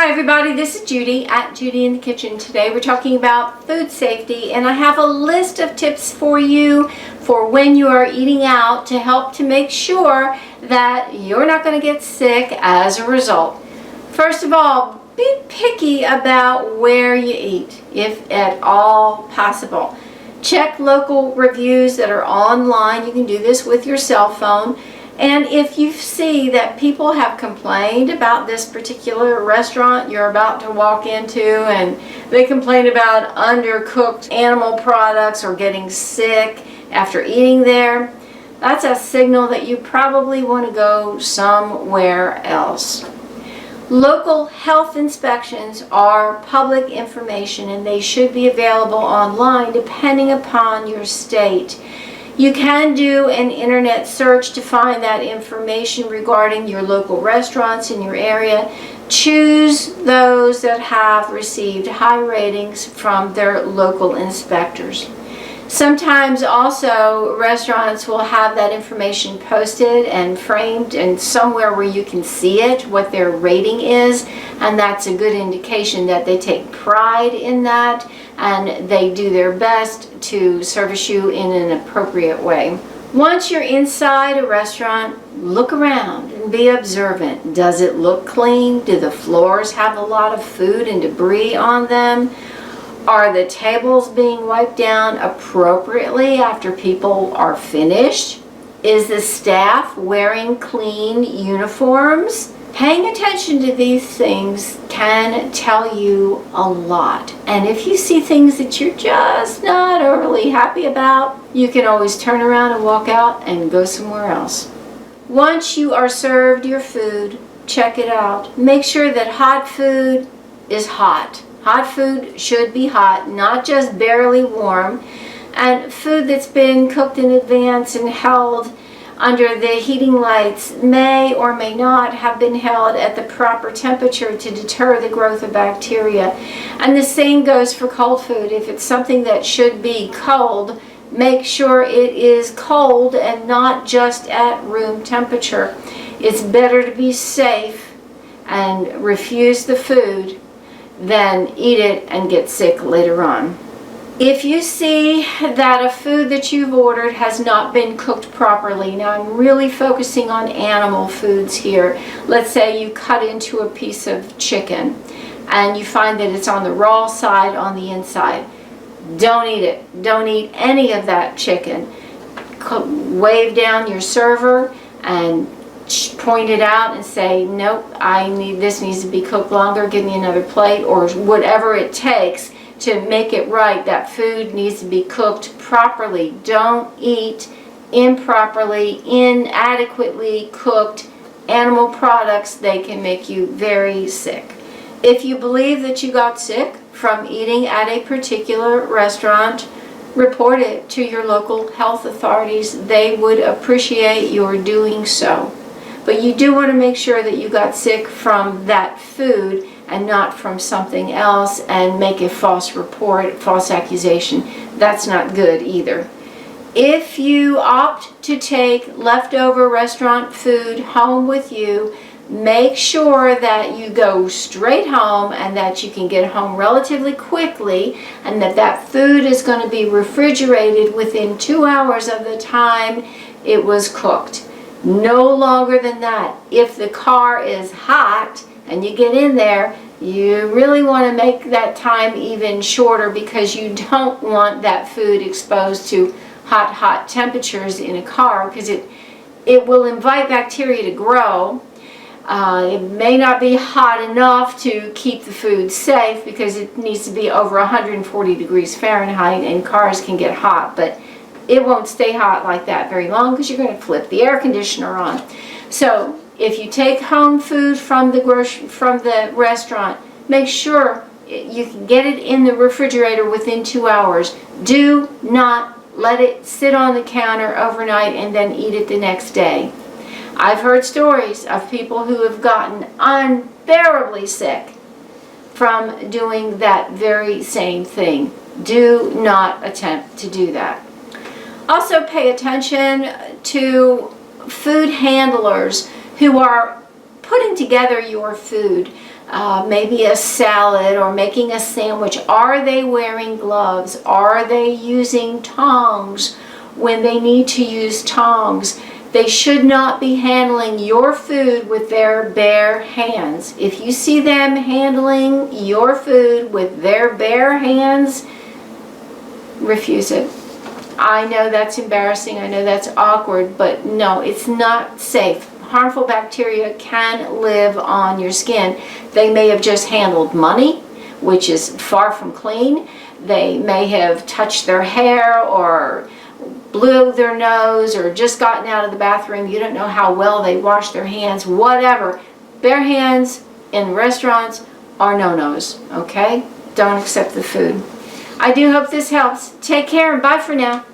Hi everybody, this is Judy at Judy in the Kitchen. Today we're talking about food safety, and I have a list of tips for you for when you are eating out to help to make sure that you're not going to get sick as a result. First of all, be picky about where you eat, if at all possible. Check local reviews that are online. You can do this with your cell phone. And if you see that people have complained about this particular restaurant you're about to walk into, and they complain about undercooked animal products or getting sick after eating there, that's a signal that you probably want to go somewhere else. Local health inspections are public information, and they should be available online depending upon your state. You can do an internet search to find that information regarding your local restaurants in your area. Choose those that have received high ratings from their local inspectors. Sometimes also restaurants will have that information posted and framed and somewhere where you can see it, what their rating is, and that's a good indication that they take pride in that and they do their best to service you in an appropriate way. Once you're inside a restaurant, look around and be observant. Does it look clean? Do the floors have a lot of food and debris on them? Are the tables being wiped down appropriately after people are finished? Is the staff wearing clean uniforms? Paying attention to these things can tell you a lot. And if you see things that you're just not overly happy about, you can always turn around and walk out and go somewhere else. Once you are served your food, check it out. Make sure that hot food is hot. Hot food should be hot, not just barely warm. And food that's been cooked in advance and held under the heating lights may or may not have been held at the proper temperature to deter the growth of bacteria. And the same goes for cold food. If it's something that should be cold, make sure it is cold and not just at room temperature. It's better to be safe and refuse the food than eat it and get sick later on. If you see that a food that you've ordered has not been cooked properly, now I'm really focusing on animal foods here. Let's say you cut into a piece of chicken and you find that it's on the raw side on the inside. Don't eat it. Don't eat any of that chicken. Wave down your server and point it out and say, nope, this needs to be cooked longer, give me another plate, or whatever it takes to make it right. That food needs to be cooked properly. Don't eat improperly, inadequately cooked animal products. They can make you very sick. If you believe that you got sick from eating at a particular restaurant, report it to your local health authorities. They would appreciate your doing so. But you do want to make sure that you got sick from that food and not from something else and make a false report, false accusation. That's not good either. If you opt to take leftover restaurant food home with you, make sure that you go straight home and that you can get home relatively quickly, and that food is going to be refrigerated within 2 hours of the time it was cooked. No longer than that. If the car is hot and you get in there, you really want to make that time even shorter, because you don't want that food exposed to hot temperatures in a car, because it will invite bacteria to grow. It may not be hot enough to keep the food safe because it needs to be over 140 degrees Fahrenheit, and cars can get hot, but it won't stay hot like that very long because you're going to flip the air conditioner on. So if you take home food from the restaurant, make sure you can get it in the refrigerator within 2 hours. Do not let it sit on the counter overnight and then eat it the next day. I've heard stories of people who have gotten unbearably sick from doing that very same thing. Do not attempt to do that. Also pay attention to food handlers who are putting together your food. maybe a salad or making a sandwich, are they wearing gloves? Are they using tongs when they need to use tongs? They should not be handling your food with their bare hands. If you see them handling your food with their bare hands, refuse it. I know that's embarrassing, I know that's awkward, but no, it's not safe. Harmful bacteria can live on your skin. They may have just handled money, which is far from clean. They may have touched their hair or blew their nose or just gotten out of the bathroom. You don't know how well they wash their hands, whatever. Bare hands in restaurants are no-nos, okay? Don't accept the food. I do hope this helps. Take care and bye for now.